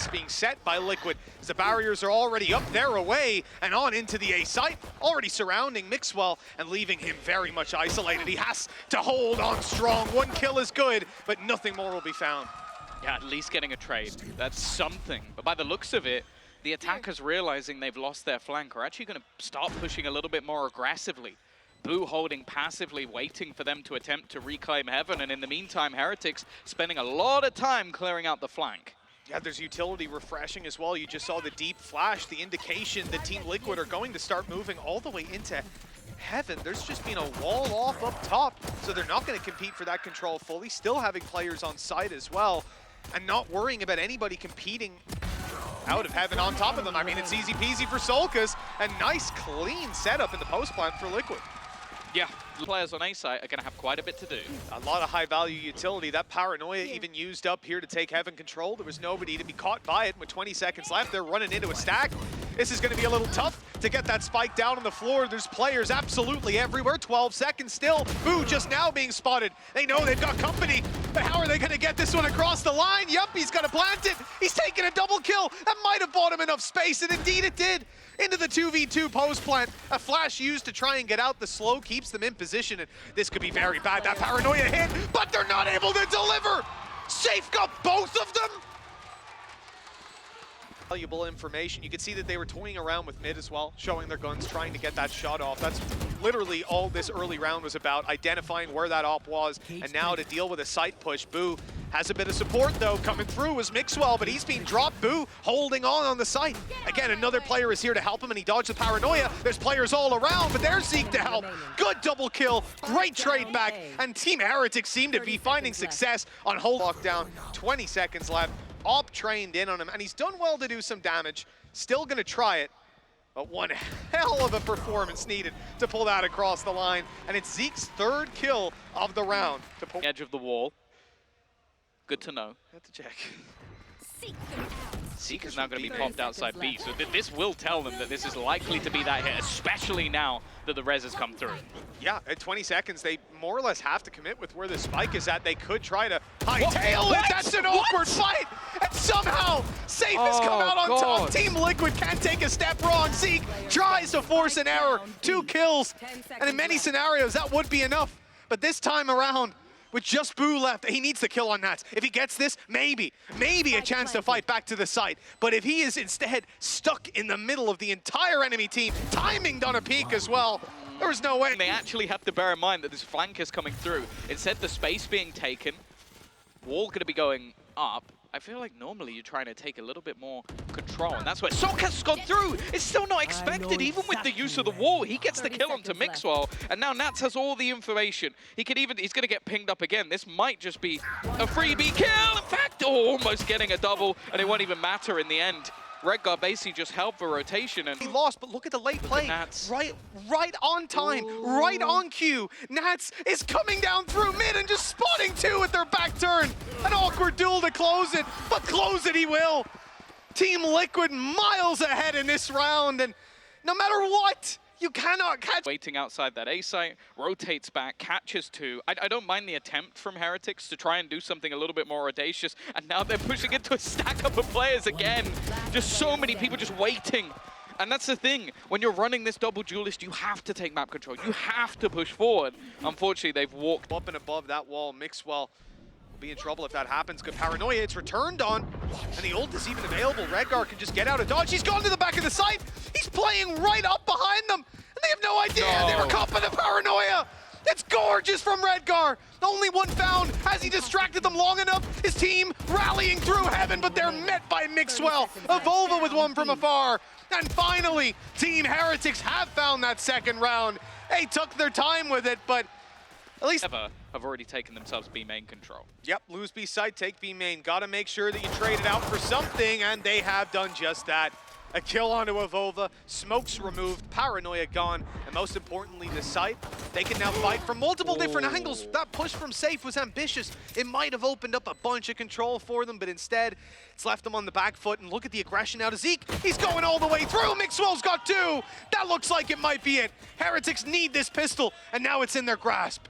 traps being set by Liquid as the barriers are already up there away and on into the A site, already surrounding Mixwell and leaving him very much isolated. He has to hold on strong. One kill is good, but nothing more will be found. Yeah, at least getting a trade. That's something. But by the looks of it, the attackers realizing they've lost their flank are actually going to start pushing a little bit more aggressively. Boo holding passively, waiting for them to attempt to reclaim Heaven, and in the meantime, Heretics spending a lot of time clearing out the flank. Yeah, there's utility refreshing as well. You just saw the deep flash, the indication that Team Liquid are going to start moving all the way into Heaven. There's just been a wall off up top, so they're not going to compete for that control fully, still having players on site as well, and not worrying about anybody competing out of Heaven on top of them. I mean, it's easy peasy for Solkas. A nice, clean setup in the post plant for Liquid. Yeah, the players on A site are going to have quite a bit to do. A lot of high-value utility. That Paranoia even used up here to take Heaven control. There was nobody to be caught by it. With 20 seconds left, they're running into a stack. This is going to be a little tough to get that spike down on the floor. There's players absolutely everywhere. 12 seconds still. Boo just now being spotted. They know they've got company, but how are they going to get this one across the line? Yup, he's going to plant it. He's taking a double kill. That might have bought him enough space, and indeed it did. Into the 2v2 post plant. A flash used to try and get out. The slow keeps them in position, and this could be very bad. That Paranoia hit, but they're not able to deliver. Safe got both of them. Valuable information. You can see that they were toying around with mid as well, showing their guns, trying to get that shot off. That's literally all this early round was about, identifying where that op was, and now to deal with a site push. Boo has a bit of support though, coming through was Mixwell, but he's being dropped. Boo holding on the site. Again, another player is here to help him, and he dodged the Paranoia. There's players all around, but there's Zeke to help. Good double kill, great trade back, and Team Heretics seem to be finding success on whole lockdown. 20 seconds left. Op trained in on him, and he's done well to do some damage. Still gonna try it, but one hell of a performance needed to pull that across the line. And it's Zeke's third kill of the round. To pull Edge of the wall. Good to know. Have to check. Zeke is now going to be popped outside B, so this will tell them that this is likely to be that hit, especially now that the res has come through. Yeah, at 20 seconds, they more or less have to commit with where the spike is at. They could try to hightail it. That's an awkward fight. And somehow, Safe has come out on top. Team Liquid can't take a step wrong. Zeke tries to force an error. 2 kills. And in many scenarios, that would be enough. But this time around, with just Boo left, he needs to kill on Nats. If he gets this, maybe a chance to fight back to the site. But if he is instead stuck in the middle of the entire enemy team, timinged on a peak as well, there's no way. They actually have to bear in mind that this flank is coming through. Instead, the space being taken, wall going to be going up. I feel like normally you're trying to take a little bit more control, and that's where Solkas has gone through. It's still not expected, even with the use of the wall. He gets the kill onto Mixwell, and now Nats has all the information. He's going to get pinged up again. This might just be a freebie kill. In fact, almost getting a double, and it won't even matter in the end. Redguard basically just helped for rotation, and he lost, but look at the late play. Nats. Right on time, right on cue. Nats is coming down through mid and just spotting 2 with their back turn. An awkward duel to close it, but close it he will. Team Liquid miles ahead in this round, and no matter what, you cannot catch. Waiting outside that A site, rotates back, catches 2. I don't mind the attempt from Heretics to try and do something a little bit more audacious, and now they're pushing into a stack up of players again. Just so many people just waiting. And that's the thing, when you're running this double duelist, you have to take map control. You have to push forward. Unfortunately, they've walked up and above that wall. Mixwell will be in trouble if that happens. Good Paranoia, it's returned on, and the ult is even available. Redguard can just get out of dodge. He's gone to the back of the site. He's playing right up behind them, and they have no idea. They were caught by the Paranoia. It's gorgeous from Redguard. Only one found. Has he distracted them long enough? His team rallying through Heaven, but they're met by Mixwell. Evolva with one from afar. And finally, Team Heretics have found that second round. They took their time with it, but at least have already taken themselves B main control. Yep, lose B site, take B main. Gotta make sure that you trade it out for something, and they have done just that. A kill onto Evolva, smokes removed, Paranoia gone, and most importantly, the site. They can now fight from multiple different angles. That push from Safe was ambitious. It might have opened up a bunch of control for them, but instead, it's left them on the back foot. And look at the aggression out of Zeke. He's going all the way through. Mixwell's got 2. That looks like it might be it. Heretics need this pistol, and now it's in their grasp.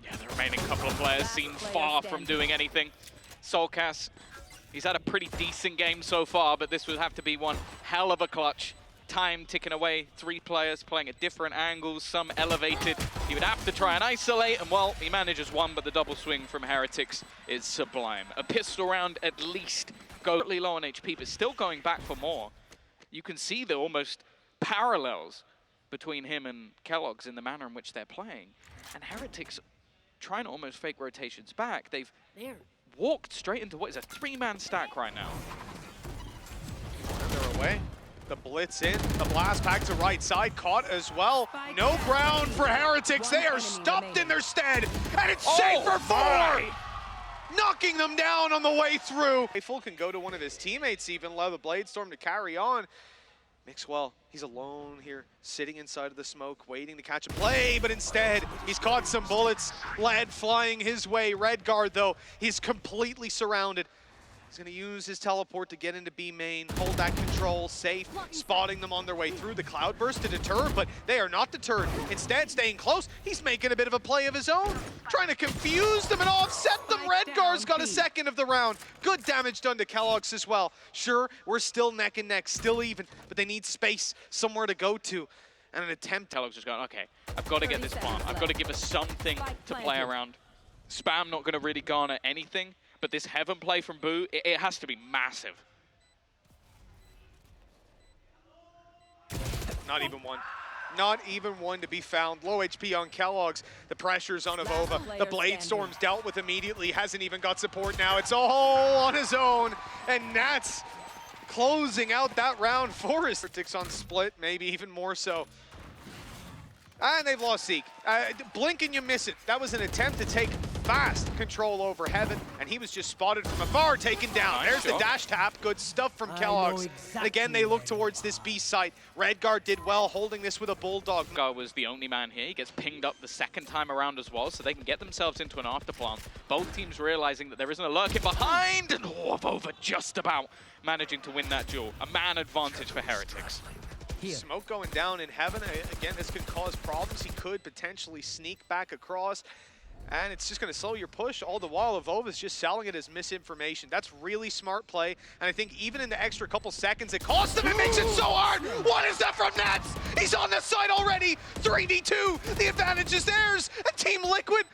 Yeah, the remaining couple of players seem far from doing anything. Solkas He's had a pretty decent game so far, but this would have to be one hell of a clutch. Time ticking away, 3 players playing at different angles, some elevated. He would have to try and isolate, and well, he manages one, but the double swing from Heretics is sublime. A pistol round at least, goes really low on HP, but still going back for more. You can see the almost parallels between him and Kellogg's in the manner in which they're playing. And Heretics trying to almost fake rotations back. They've walked straight into what is a 3-man stack right now. They're away. The blitz in, the blast back to right side, caught as well. No ground for Heretics. They are stopped in their stead, and it's safe for 4! Knocking them down on the way through. Full can go to one of his teammates even, allow the Bladestorm to carry on. Mixwell, he's alone here, sitting inside of the smoke, waiting to catch a play, but instead, he's caught some bullets, lead flying his way. Redguard, though, he's completely surrounded. He's gonna use his teleport to get into B main, hold that control, safe, spotting them on their way through. The Cloudburst to deter, but they are not deterred. Instead, staying close, he's making a bit of a play of his own, trying to confuse them and offset them. Redguard's got a second of the round. Good damage done to Kellogg's as well. Sure, we're still neck and neck, still even, but they need space, somewhere to go to. And an attempt. Kellogg's just going, okay, I've got to get this plant. I've got to give us something to play around. Spam not going to really garner anything. But this Heaven play from Boo, it has to be massive. Not even one. Not even one to be found. Low HP on Kellogg's. The pressure's on Avova. The Bladestorm's dealt with immediately. Hasn't even got support now. It's all on his own. And Nats closing out that round for his Heretics on split, maybe even more so. And they've lost Zeke. Blink and you miss it. That was an attempt to take fast control over Heaven, and he was just spotted from afar, taken down. There's the dash tap. Good stuff from Kellogg's. And again, they look towards this B site. Redguard did well, holding this with a Bulldog. Redguard was the only man here. He gets pinged up the second time around as well, so they can get themselves into an afterplant. Both teams realizing that there isn't a lurking behind, and over just about managing to win that duel. A man advantage for Heretics. Smoke going down in Heaven. Again, this could cause problems. He could potentially sneak back across, and it's just going to slow your push. All the while, Avova's just selling it as misinformation. That's really smart play, and I think even in the extra couple seconds it costs them, it makes it so hard. What is that from Nats? He's on the side already. 3v2. The advantage is theirs. And Team Liquid,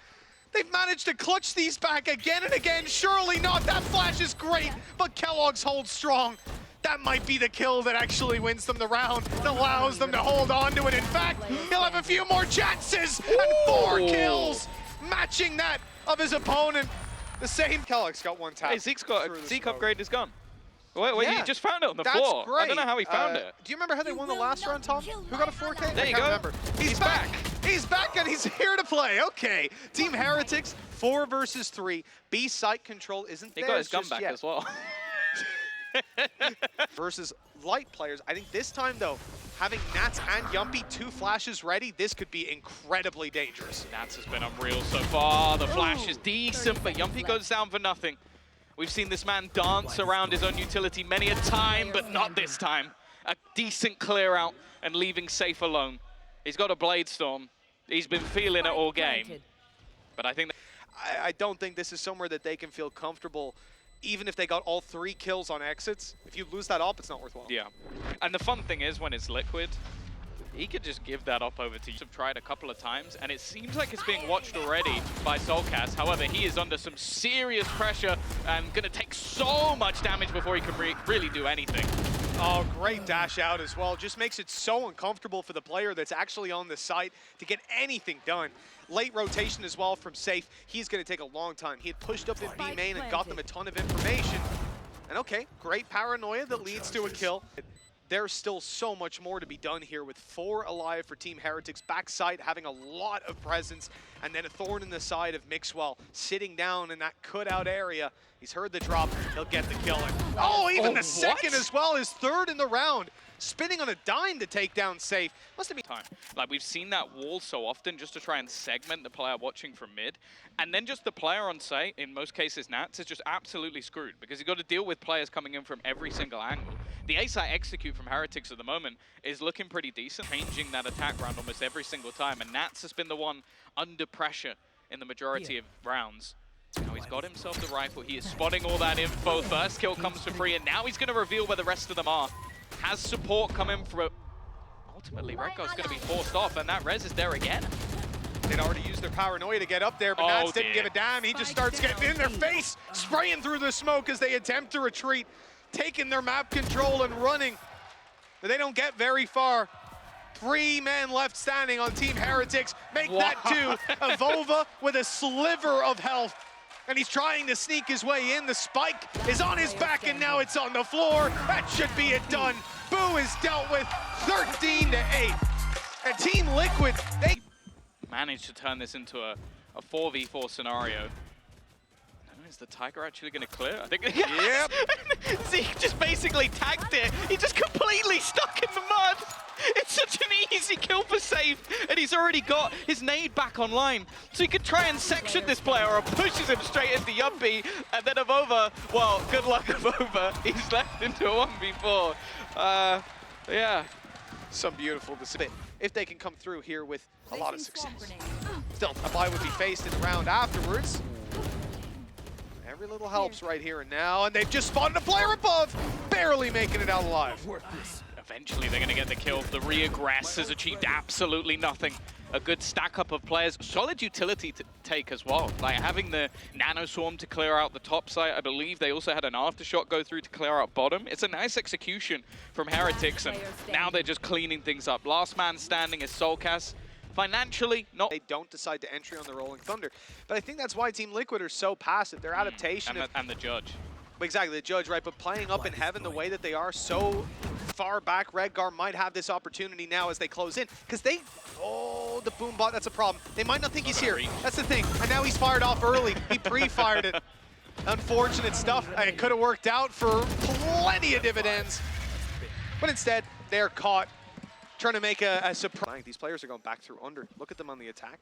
they've managed to clutch these back again and again. Surely not. That flash is great, but Kellogg's holds strong. That might be the kill that actually wins them the round, that allows them to hold on to it. In fact, he'll have a few more chances, and 4 kills, matching that of his opponent. The same. Kellogg's got one tap. Hey, Zeke upgrade is gone. Wait, Yeah, you just found it on the that's floor. Great. I don't know how he found it. Do you remember how they won the last round, Tom? Who got a 4K? There you I go. can't remember. He's back. He's back and he's here to play. Okay. Team Heretics, 4 versus 3. B site control isn't there. He got his gun back as well. Versus light players. I think this time, though, having Nats and Yumpy 2 flashes ready, this could be incredibly dangerous. Nats has been unreal so far. The flash is decent, but Yumpy goes down for nothing. We've seen this man dance around his own utility many a time, but not this time. A decent clear out and leaving Safe alone. He's got a Bladestorm. He's been feeling it all game. But I think I don't think this is somewhere that they can feel comfortable. Even if they got all 3 kills on exits, if you lose that up, it's not worthwhile. Yeah. And the fun thing is, when it's Liquid, he could just give that up over to you. I've tried a couple of times, and it seems like it's being watched already by Soulcast. However, he is under some serious pressure and going to take so much damage before he can really do anything. Oh, great dash out as well. Just makes it so uncomfortable for the player that's actually on the site to get anything done. Late rotation as well from Safe. He's going to take a long time. He had pushed up in B main and got them a ton of information. And okay, great paranoia that leads to a kill. There's still so much more to be done here with 4 alive for Team Heretics. Backside having a lot of presence, and then a thorn in the side of Mixwell sitting down in that cutout area. He's heard the drop, he'll get the kill. Oh, even the second as well, his 3rd in the round. Spinning on a dime to take down Safe. Must have been time. Like, we've seen that wall so often just to try and segment the player watching from mid. And then just the player on site, in most cases Nats, is just absolutely screwed because you've got to deal with players coming in from every single angle. The A-site execute from Heretics at the moment is looking pretty decent, changing that attack round almost every single time. And Nats has been the one under pressure in the majority of rounds. Now he's got himself the rifle. He is spotting all that info. First kill comes for free, and now he's going to reveal where the rest of them are. Has support coming from... Ultimately, Redgar's going to be forced off, and that res is there again. They'd already used their paranoia to get up there, but Nats didn't give a damn. He just starts getting in their face, spraying through the smoke as they attempt to retreat, taking their map control and running. But they don't get very far. 3 men left standing on Team Heretics. Make that 2. Avova with a sliver of health. And he's trying to sneak his way in. The spike is on his back, and now it's on the floor. That should be it done. Boo is dealt with 13-8. And Team Liquid, they managed to turn this into a 4v4 scenario. Is the Tiger actually going to clear? I think. Yep. Zeke just basically tagged it. He just completely stuck in the mud. It's such an easy kill for Safe, and he's already got his nade back online. So he could try and section this player, or pushes him straight into Yuppie, and then Avova, well, good luck Avova. He's left into a 1v4. Yeah. Some beautiful display. If they can come through here with a lot of success. Still, a bye would be faced in the round afterwards. Every little helps right here and now, and they've just spotted a player above, barely making it out alive. Eventually they're going to get the kill. The reaggress has achieved absolutely nothing. A good stack up of players, solid utility to take as well. Like having the Nano Swarm to clear out the top side. I believe they also had an aftershock go through to clear out bottom. It's a nice execution from Heretics, and now they're just cleaning things up. Last man standing is Soulcast. Financially, not. They don't decide to entry on the Rolling Thunder. But I think that's why Team Liquid are so passive. Their adaptation and the judge. Exactly, the judge, right? But playing up in heaven the way that they are so far back, Redgar might have this opportunity now as they close in. Because they, oh, the boom bot, that's a problem. They might not think he's here. That's the thing. And now he's fired off early. He pre-fired it. Unfortunate stuff. It could have worked out for plenty of dividends. But instead, they're caught. Trying to make a surprise. These players are going back through under. Look at them on the attack.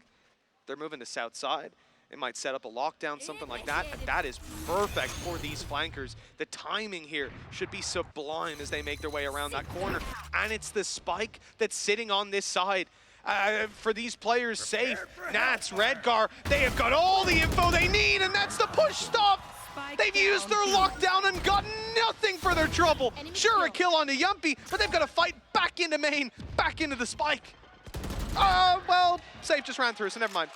They're moving to south side. It might set up a lockdown, something like that. And that is perfect for these flankers. The timing here should be sublime as they make their way around that corner. And it's the spike that's sitting on this side. For these players, Safe, Nats, Redgar, they have got all the info they need, and that's the push stop. They've used their lockdown and got nothing for their trouble. Sure, a kill onto Yumpy, but they've got to fight back into main, back into the spike. Well, Safe just ran through, so never mind.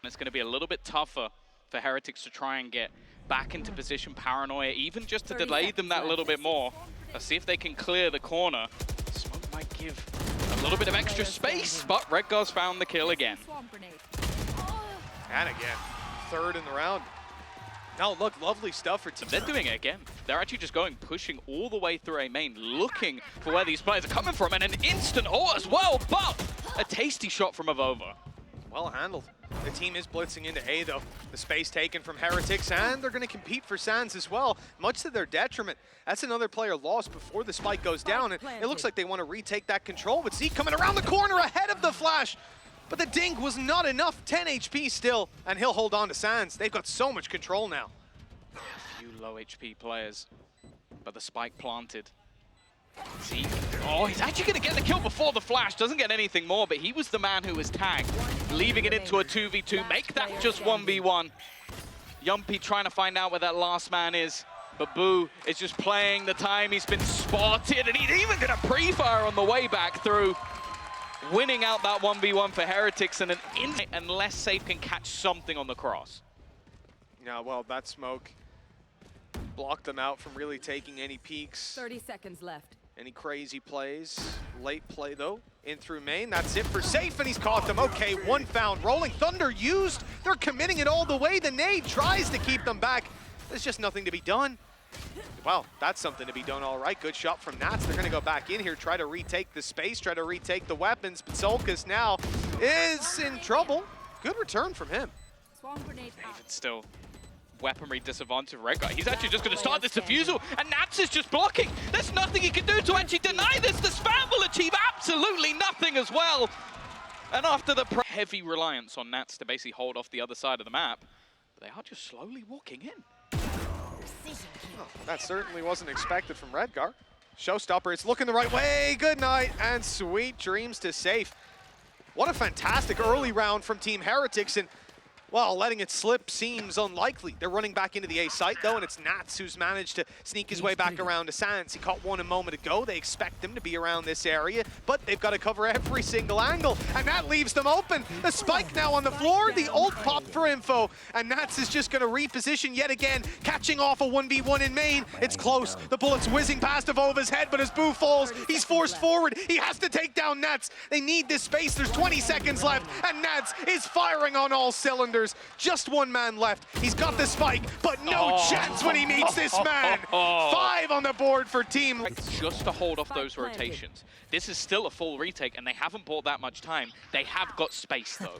It's going to be a little bit tougher for Heretics to try and get back into position. Paranoia, even just to delay them that little bit more. Let's see if they can clear the corner. Smoke might give a little bit of extra space, but Redgar's found the kill again. And again, 3rd in the round. Now look, lovely stuff for Team. They're doing it again. They're actually just going, pushing all the way through A main, looking for where these players are coming from, and an instant ult as well, but a tasty shot from Avova. Well handled. The team is blitzing into A though. The space taken from Heretics, and they're going to compete for Sands as well, much to their detriment. That's another player lost before the spike goes down, and it looks like they want to retake that control with Zeke coming around the corner ahead of the flash. But the dink was not enough, 10 HP still, and he'll hold on to Sands. They've got so much control now. A few low HP players, but the spike planted. Zeke, oh, he's actually going to get the kill before the flash. Doesn't get anything more, but he was the man who was tagged, leaving it into a 2v2. Make that just 1v1. Yumpy trying to find out where that last man is, but Boo is just playing the time. He's been spotted, and he's even going to pre-fire on the way back through. Winning out that 1v1 for Heretics, and unless Safe can catch something on the cross. Yeah, well, that smoke blocked them out from really taking any peeks. 30 seconds left. Any crazy plays. Late play, though, in through main. That's it for Safe, and he's caught them. Okay, one found. Rolling Thunder used. They're committing it all the way. The nade tries to keep them back. There's just nothing to be done. Well, that's something to be done all right. Good shot from Nats. They're going to go back in here, try to retake the space, try to retake the weapons. But Solkas now is in trouble. Good return from him. David still weaponry disadvantage of Redgar. He's actually just going to start this defusal, and Nats is just blocking. There's nothing he can do to actually deny this. The spam will achieve absolutely nothing as well. And after the heavy reliance on Nats to basically hold off the other side of the map, they are just slowly walking in. Oh, that certainly wasn't expected from Redgar. Showstopper, it's looking the right way. Good night, and sweet dreams to Safe. What a fantastic early round from Team Heretics, and well, letting it slip seems unlikely. They're running back into the A site though, and it's Nats who's managed to sneak his way back around to Sans. He caught one a moment ago. They expect him to be around this area, but they've got to cover every single angle, and that leaves them open. The spike now on the floor, the ult popped for info, and Nats is just going to reposition yet again, catching off a 1v1 in main. It's close. The bullet's whizzing past Avova's head, but as Boo falls, he's forced forward. He has to take down Nats. They need this space. There's 20 seconds left, and Nats is firing on all cylinders. Just one man left. He's got the spike, but no chance when he meets this man. 5 on the board for team. Just to hold off those rotations. This is still a full retake, and they haven't bought that much time. They have got space, though.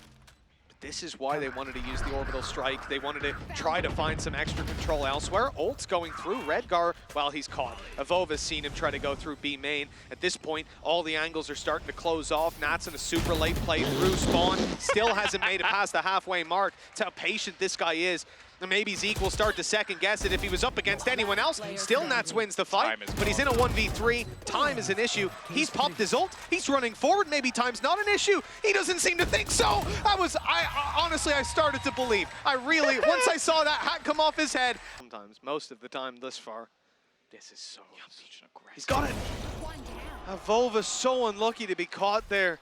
This is why they wanted to use the orbital strike. They wanted to try to find some extra control elsewhere. Ult's going through Redgar while he's caught. Avova's seen him try to go through B main. At this point, all the angles are starting to close off. Nats in a super late play through spawn. Still hasn't made it past the halfway mark. That's how patient this guy is. And maybe Zeke will start to second guess it if he was up against anyone else. Still Nats wins the fight, but he's in a 1v3. Time is an issue. He's popped his ult. He's running forward. Maybe time's not an issue. He doesn't seem to think so. Honestly, I started to believe. Once I saw that hat come off his head. Sometimes, most of the time thus far. This is such an aggressive. He's got it. Avova's so unlucky to be caught there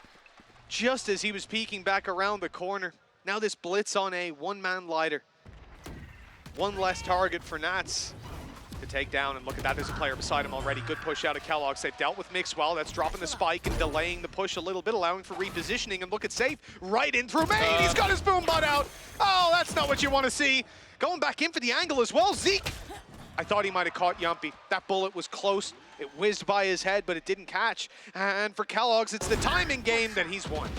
just as he was peeking back around the corner. Now this blitz on a one-man lighter. One less target for Nats to take down, and look at that, there's a player beside him already. Good push out of Kellogg's. They've dealt with Mix well. That's dropping the spike and delaying the push a little bit, allowing for repositioning, and look at Safe right in through main. He's got his boom butt out. Oh, that's not what you want to see. Going back in for the angle as well. Zeke. I thought he might have caught Yumpy. That bullet was close. It whizzed by his head, but it didn't catch. And for Kellogg's, it's the timing game that he's won.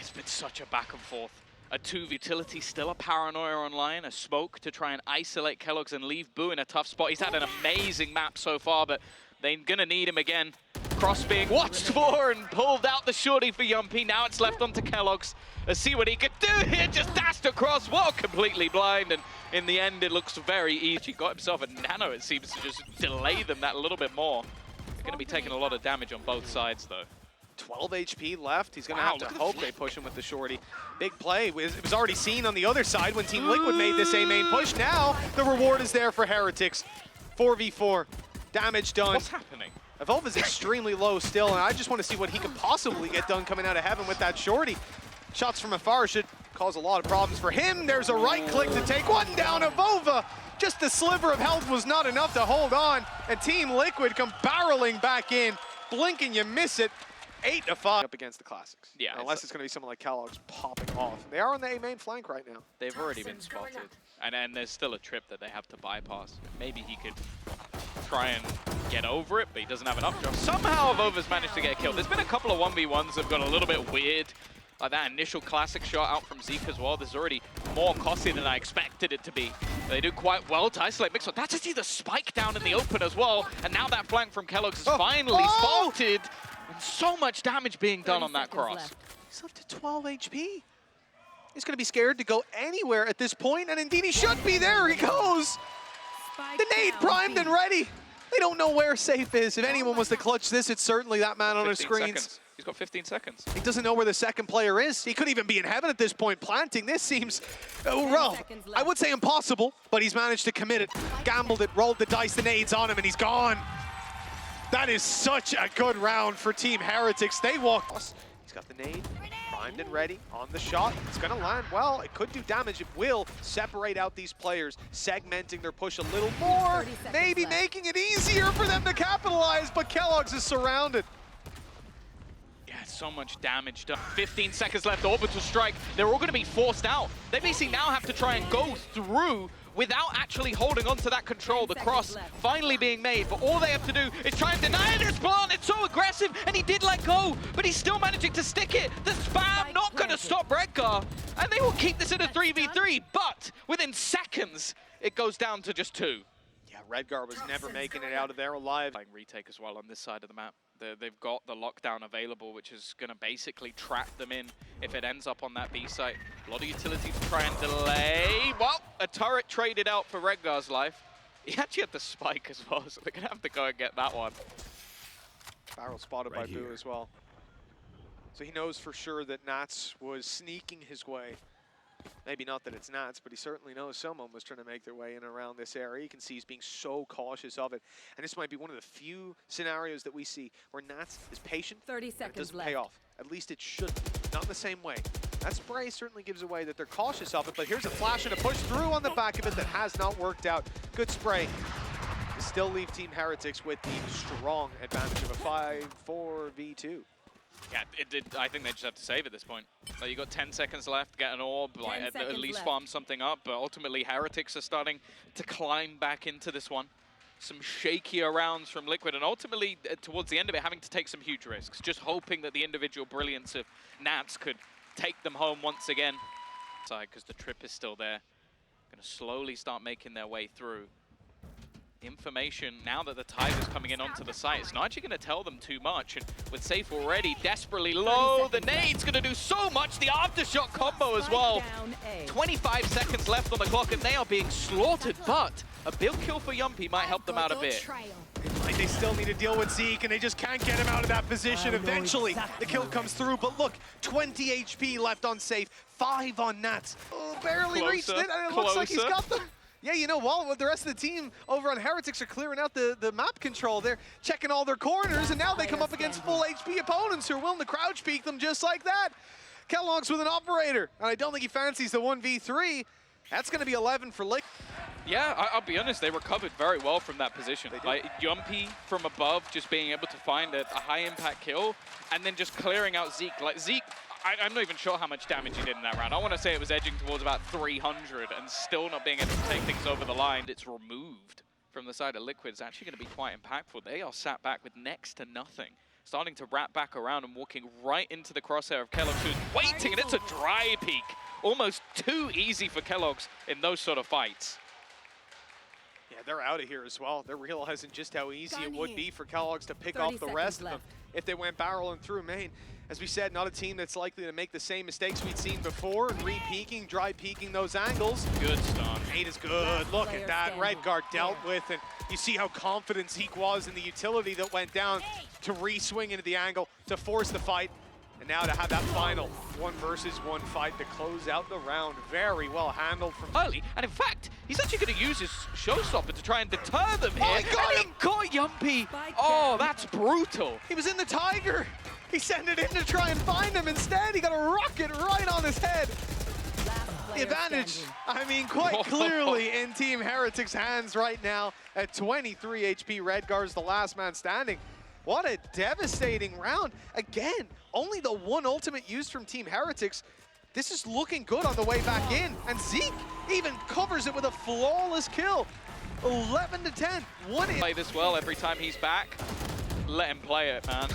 It's been such a back and forth. A 2 utility, still a paranoia online, a smoke to try and isolate Kellogg's and leave Boo in a tough spot. He's had an amazing map so far, but they're gonna need him again. Cross being watched for and pulled out the shorty for Yumpy. Now it's left onto Kellogg's. Let's see what he could do here. Just dashed across, well, completely blind, and in the end it looks very easy. He got himself a nano, it seems, to just delay them that a little bit more. They're gonna be taking a lot of damage on both sides though. 12 HP left. He's going to have to hope they push him with the shorty. Big play. It was already seen on the other side when Team Liquid made this A main push. Now the reward is there for Heretics. 4v4. Damage done. What's happening? Evolva's extremely low still, and I just want to see what he could possibly get done coming out of heaven with that shorty. Shots from afar should cause a lot of problems for him. There's a right click to take one down. Evova. Just a sliver of health was not enough to hold on, and Team Liquid come barreling back in. Blink and you miss it. 8-5 up against the Classics. Yeah, unless it's going to be someone like Kellogg's popping off. They are on the A main flank right now. They've already been spotted. And there's still a trip that they have to bypass. Maybe he could try and get over it, but he doesn't have enough drops. Somehow Avova's managed to get killed. There's been a couple of 1v1s that have gone a little bit weird. Like that initial Classic shot out from Zeke as well. This is already more costly than I expected it to be. They do quite well to isolate Mixwell. That's to see the spike down in the open as well. And now that flank from Kellogg's is finally spotted. And so much damage being done on that cross. He's up to 12 HP. He's going to be scared to go anywhere at this point, and indeed he should be. There he goes. The nade primed and ready. They don't know where Safe is. If anyone was to clutch this, it's certainly that man on his screens. Seconds. He's got 15 seconds. He doesn't know where the second player is. He could even be in heaven at this point. Planting this seems, well, I would say impossible, but he's managed to commit it. Gambled it, rolled the dice, the nades on him, and he's gone. That is such a good round for Team Heretics. They walk. He's got the nade, primed and ready on the shot. It's going to land well. It could do damage. It will separate out these players, segmenting their push a little more, maybe making it easier for them to capitalize, but Kellogg's is surrounded. Yeah, so much damage done. 15 seconds left, orbital strike. They're all going to be forced out. They basically now have to try and go through without actually holding on to that control. The cross finally being made, but all they have to do is try and deny this spawn. It's so aggressive, and he did let go, but he's still managing to stick it. The spam not going to stop Redgar, and they will keep this in a 3v3, but within seconds, it goes down to just 2. Yeah, Redgar was never making it out of there alive. Playing retake as well on this side of the map. They've got the lockdown available, which is going to basically trap them in if it ends up on that B site. A lot of utility to try and delay. Well, a turret traded out for Redgar's life. He actually had the spike as well, so they're going to have to go and get that one. Barrel spotted by Boo as well. So he knows for sure that Nats was sneaking his way. Maybe not that it's Nats, but he certainly knows someone was trying to make their way in and around this area. You can see he's being so cautious of it. And this might be one of the few scenarios that we see where Nats is patient. 30 It seconds doesn't left. pay off. At least it should. Not in the same way. That spray certainly gives away that they're cautious of it, but here's a flash and a push through on the back of it that has not worked out. Good spray. They still leave Team Heretics with the strong advantage of a 5-4v2. Yeah, I think they just have to save at this point. Like, you got 10 seconds left, get an orb, like, at least farm something up, but ultimately Heretics are starting to climb back into this one. Some shakier rounds from Liquid, and ultimately, towards the end of it, having to take some huge risks, just hoping that the individual brilliance of Nats could take them home once again. Because the trip is still there. Going to slowly start making their way through. Information, now that the tide is coming in onto the site, it's not actually going to tell them too much. And with Safe already desperately low, the nade's going to do so much. The aftershock combo as well. 25 seconds left on the clock, and they are being slaughtered. But a build kill for Yumpy might help them out a bit. Like they still need to deal with Zeke, and they just can't get him out of that position. Eventually, the kill comes through, but look, 20 HP left on Safe, 5 on Nats. Oh, barely reached it, and it looks like he's got them. Yeah, you know, while the rest of the team over on Heretics are clearing out the map control, they're checking all their corners, and now they come up against full HP opponents who are willing to crouch peek them just like that. Kellogg's with an operator, and I don't think he fancies the 1v3. That's going to be 11 for Lick. Yeah, I'll be honest, they recovered very well from that position. Like, Yumpy from above, just being able to find a high-impact kill, and then just clearing out Zeke. Like, Zeke, I'm not even sure how much damage he did in that round. I want to say it was edging towards about 300, and still not being able to take things over the line. It's removed from the side of Liquid. It's actually going to be quite impactful. They are sat back with next to nothing. Starting to wrap back around and walking right into the crosshair of Kellogg's, who's waiting, and it's a dry peek. Almost too easy for Kellogg's in those sort of fights. Yeah, they're out of here as well. They're realizing just how easy it would be for Kellogg's to pick off the rest of them if they went barreling through main. As we said, not a team that's likely to make the same mistakes we'd seen before, re-peeking, dry-peeking those angles. Good stun. Nate is good. Look at that. Redguard dealt with, and you see how confident Zeke was in the utility that went down to re-swing into the angle to force the fight. And now to have that final 1 versus 1 fight to close out the round. Very well handled from early. And in fact, he's actually going to use his showstopper to try and deter them here. Oh, he got him! He got Yumpy. Oh, that's brutal. He was in the Tiger. He sent it in to try and find him. Instead, he got a rocket right on his head. The advantage, I mean, quite clearly in Team Heretics' hands right now at 23 HP. Redguard's the last man standing. What a devastating round. Again, only the 1 ultimate used from Team Heretics. This is looking good on the way back in. And Zeke even covers it with a flawless kill. 11 to 10. Play this well every time he's back. Let him play it, man.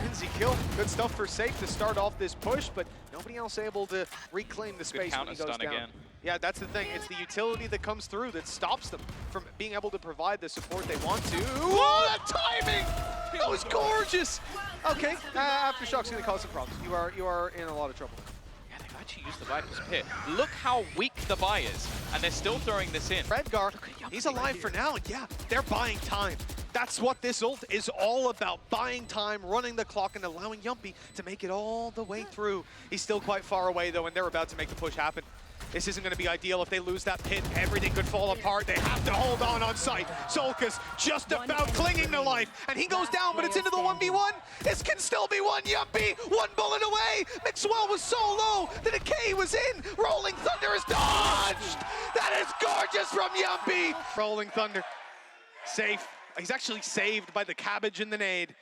Lindsay kill. Good stuff for Safe to start off this push, but nobody else able to reclaim the space when he goes down. Again. Yeah, that's the thing. It's the utility that comes through that stops them from being able to provide the support they want to. Whoa, that timing! That was gorgeous! Okay, Aftershock's gonna cause some problems. You are in a lot of trouble. Yeah, they've actually used the Viper's Pit. Look how weak the buy is, and they're still throwing this in. Redguard, he's alive for now, and yeah, they're buying time. That's what this ult is all about, buying time, running the clock, and allowing Yumpy to make it all the way through. He's still quite far away, though, and they're about to make the push happen. This isn't going to be ideal. If they lose that pit, everything could fall apart. They have to hold on site. Solkas just about clinging to life, and he goes down, but it's into the 1v1. This can still be one. Yumpy, 1 bullet away. Mixwell was so low. The decay was in. Rolling Thunder is dodged. That is gorgeous from Yumpy. Rolling Thunder, safe. He's actually saved by the cabbage and the nade.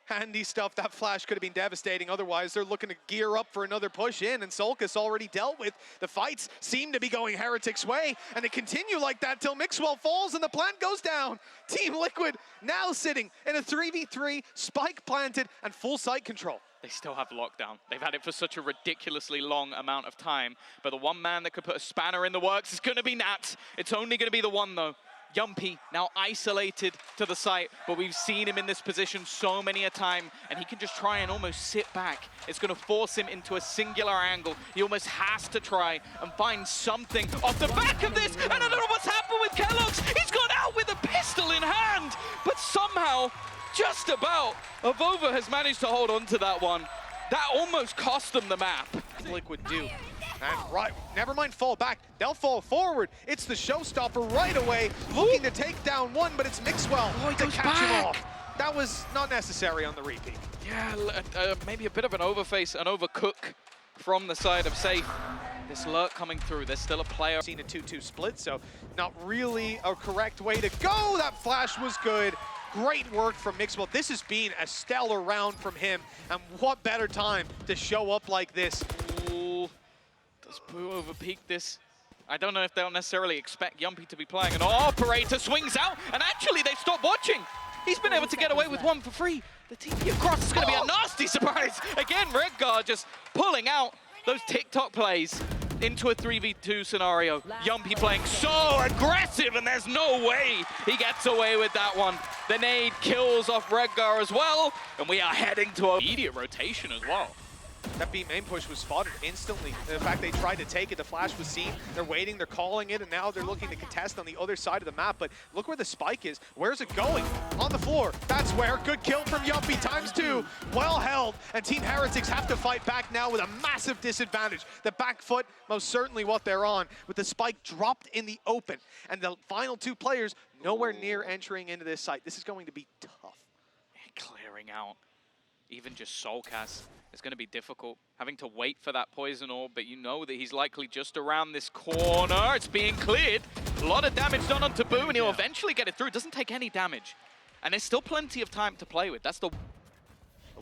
Handy stuff. That flash could have been devastating. Otherwise, they're looking to gear up for another push in, and Solkas already dealt with. The fights seem to be going Heretics' way, and they continue like that till Mixwell falls and the plant goes down. Team Liquid now sitting in a 3v3, spike planted, and full site control. They still have lockdown. They've had it for such a ridiculously long amount of time, but the one man that could put a spanner in the works is going to be Nats. It's only going to be the one, though. Yumpy now isolated to the site, but we've seen him in this position so many a time, and he can just try and almost sit back. It's going to force him into a singular angle. He almost has to try and find something off the back of this, and I don't know what's happened with Kellogg's. He's gone out with a pistol in hand, but somehow, just about, Avova has managed to hold on to that one. That almost cost them the map. Liquid do. And right, never mind fall back. They'll fall forward. It's the showstopper right away, looking to take down one, but it's Mixwell to catch him off. That was not necessary on the repeat. Yeah, maybe a bit of an overface, an overcook from the side of Safe. This lurk coming through, there's still a player. Seen a 2-2 split, so not really a correct way to go. That flash was good. Great work from Mixwell. This has been a stellar round from him, and what better time to show up like this. Ooh, does Boo overpeak this? I don't know if they'll necessarily expect Yumpy to be playing. An operator swings out, and actually they stop watching. He's been able to get away with one for free. The TP across is going to be a nasty surprise. Again, Redgar just pulling out those TikTok plays into a 3v2 scenario. Yumpy playing so aggressive, and there's no way he gets away with that one. The nade kills off Redgar as well, and we are heading to an immediate rotation as well. That B main push was spotted instantly. In fact, they tried to take it. The flash was seen. They're waiting. They're calling it, and now they're looking to contest on the other side of the map. But look where the spike is. Where's it going? On the floor. That's where. Good kill from Yumpy. ×2. Well held. And Team Heretics have to fight back now with a massive disadvantage. The back foot, most certainly what they're on, with the spike dropped in the open. And the final two players nowhere near entering into this site. This is going to be tough. Clearing out. Even just Soulcast is going to be difficult. Having to wait for that poison orb, but you know that he's likely just around this corner. It's being cleared. A lot of damage done onto Boo, and he'll eventually get it through. Doesn't take any damage. And there's still plenty of time to play with. That's the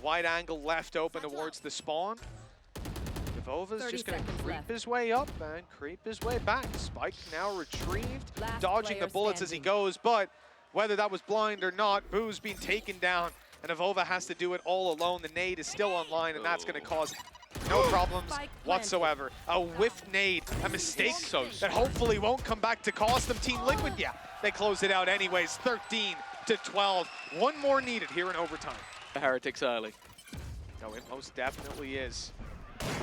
wide angle left open towards the spawn. Devova's just going to creep his way up and creep his way back. Spike now retrieved, dodging the bullets as he goes, but whether that was blind or not, Boo's being taken down. And Avova has to do it all alone. The nade is still online, and that's going to cause no problems whatsoever. A whiff nade, a mistake that hopefully won't come back to cost them. Team Liquid, yeah, they close it out anyways, 13-12. One more needed here in overtime. The Heretics early. No, it most definitely is.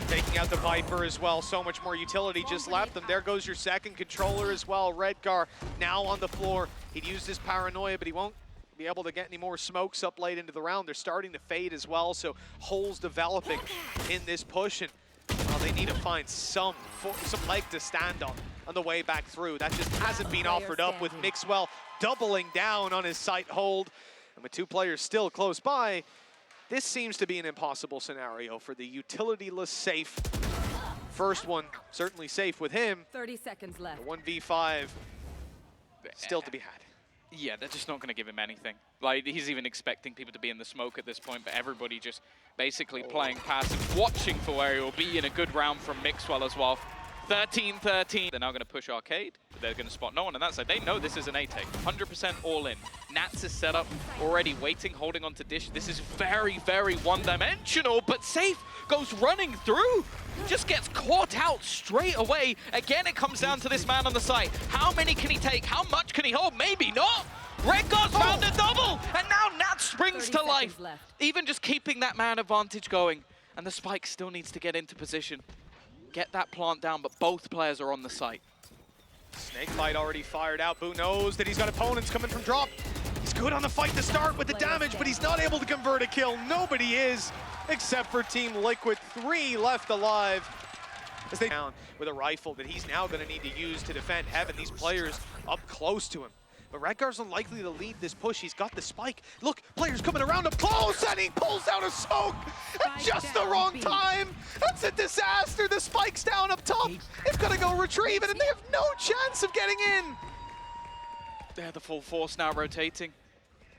Taking out the Viper as well. So much more utility just left them. There goes your second controller as well. Redgar now on the floor. He'd used his paranoia, but he won't be able to get any more smokes up late into the round. They're starting to fade as well, so holes developing in this push, and they need to find some leg to stand on the way back through. That just hasn't been offered up, with Mixwell doubling down on his sight hold. And with two players still close by, this seems to be an impossible scenario for the utility-less Safe. First one certainly safe with him. 30 seconds left. 1v5 still to be had. Yeah, they're just not going to give him anything. Like, he's even expecting people to be in the smoke at this point, but everybody just basically playing passive, watching for where he will be in a good round from Mixwell as well. 13-13. They're now going to push Arcade. They're going to spot no one on that side. They know this is an A-take. 100% all in. Nats is set up already, waiting, holding on to Dish. This is very, very one-dimensional, but Safe goes running through. Just gets caught out straight away. Again, it comes down to this man on the site. How many can he take? How much can he hold? Maybe not. Redgar's found a double, and now Nats springs to life. Even just keeping that man advantage going. And the spike still needs to get into position. Get that plant down, but both players are on the site. Snakebite already fired out. Boo knows that he's got opponents coming from drop. He's good on the fight to start with the damage, but he's not able to convert a kill. Nobody is, except for Team Liquid. 3 left alive as they down with a rifle that he's now going to need to use to defend Heaven. These players up close to him. But Redgar's unlikely to lead this push. He's got the spike. Look, players coming around him close, and he pulls out a soak at just the wrong time. That's a disaster. The spike's down up top. They've got to go retrieve it, and they have no chance of getting in. They're the full force now rotating.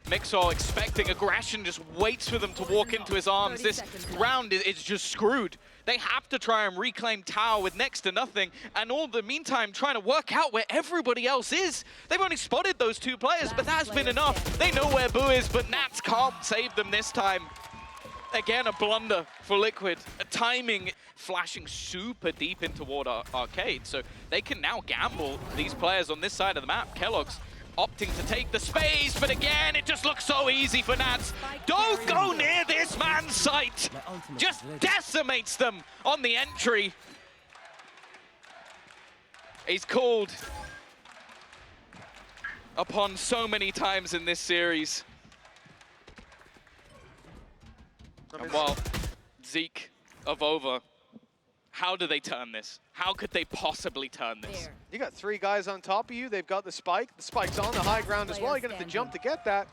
Mixwell expecting aggression, just waits for them to walk into his arms. This round is just screwed. They have to try and reclaim Tower with next to nothing, and all the meantime trying to work out where everybody else is. They've only spotted those two players, but that's been enough. They know where Boo is, but Nats can't save them this time. Again, a blunder for Liquid. A timing flashing super deep in toward Arcade, so they can now gamble these players on this side of the map. Kellogg's opting to take the space, but again, it just looks so easy for Nats. Don't go near this man's sight. Just decimates them on the entry. He's called upon so many times in this series. And while Zeke of Over. How do they turn this? How could they possibly turn this? You got 3 guys on top of you. They've got the spike. The spike's on the high ground as well. You're going to have to jump to get that.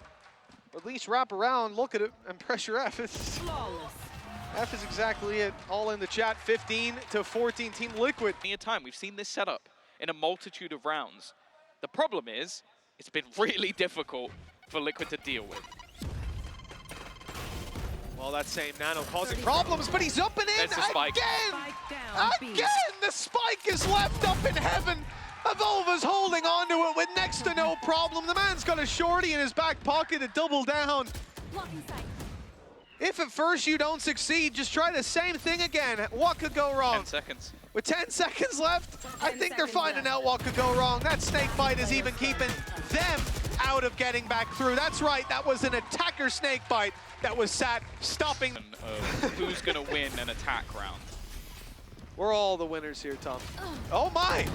Or at least wrap around, look at it, and pressure F. F is exactly it. All in the chat. 15 to 14, Team Liquid. Many a time we've seen this setup in a multitude of rounds. The problem is, it's been really difficult for Liquid to deal with. Well, that same Nano causing problems, but he's up and in There's the spike. Again, the spike is left up in heaven. Evolva's holding on to it with next to no problem. The man's got a shorty in his back pocket to double down. If at first you don't succeed, just try the same thing again. What could go wrong? 10 seconds. With 10 seconds left, I think they're finding out what could go wrong. That snake bite is even keeping them out of getting back through. That's right, that was an attacker snake bite that was sat stopping. Who's gonna win an attack round? We're all the winners here, Tom. Oh my!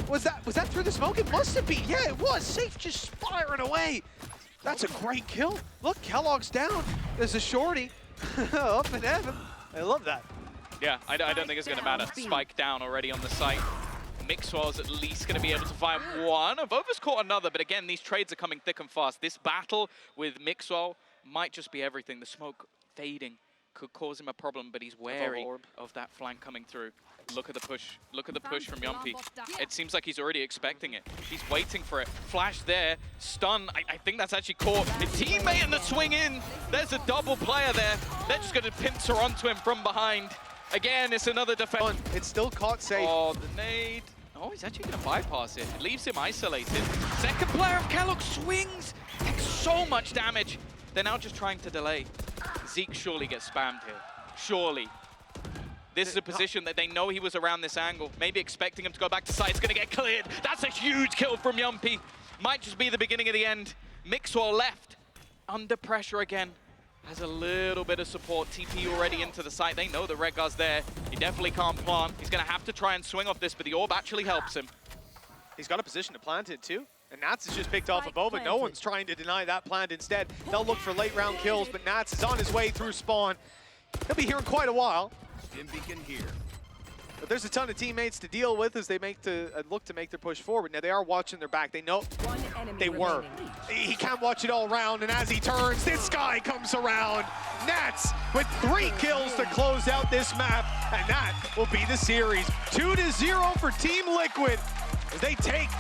Was that through the smoke? It must have been. Yeah, it was. Safe just firing away. That's a great kill. Look, Kellogg's down. There's a shorty up in heaven. I love that. Yeah, I don't think it's going to matter. Spike down already on the site. Mixwell's at least going to be able to find one. Evova's caught another, but again, these trades are coming thick and fast. This battle with Mixwell might just be everything. The smoke fading could cause him a problem, but he's wary of that flank coming through. Look at the push. Look at the push from Yumpy. It seems like he's already expecting it. He's waiting for it. Flash there. Stun. I think that's actually caught his teammate in the swing in. There's a double player there. They're just going to pincer onto him from behind. Again, it's another defense. It's still caught safe. Oh, the nade. Oh, he's actually going to bypass it. It leaves him isolated. Second player of Kellogg swings. Takes so much damage. They're now just trying to delay. Zeke surely gets spammed here. Surely. This is a position that they know he was around this angle. Maybe expecting him to go back to side. It's going to get cleared. That's a huge kill from Yumpy. Might just be the beginning of the end. Mixwell left. Under pressure again. Has a little bit of support. TP already into the site. They know the Red Guard's there. He definitely can't plant. He's going to have to try and swing off this, but the orb actually helps him. He's got a position to plant it too. And Nats is just picked off of Bova. No one's trying to deny that plant instead. They'll look for late round kills, but Nats is on his way through spawn. He'll be here in quite a while. Beacon here. But there's a ton of teammates to deal with as they look to make their push forward. Now they are watching their back. They know they were. He can't watch it all round, and as he turns, this guy comes around. Nats with 3 kills to close out this map, and that will be the series. 2-0 for Team Liquid as they take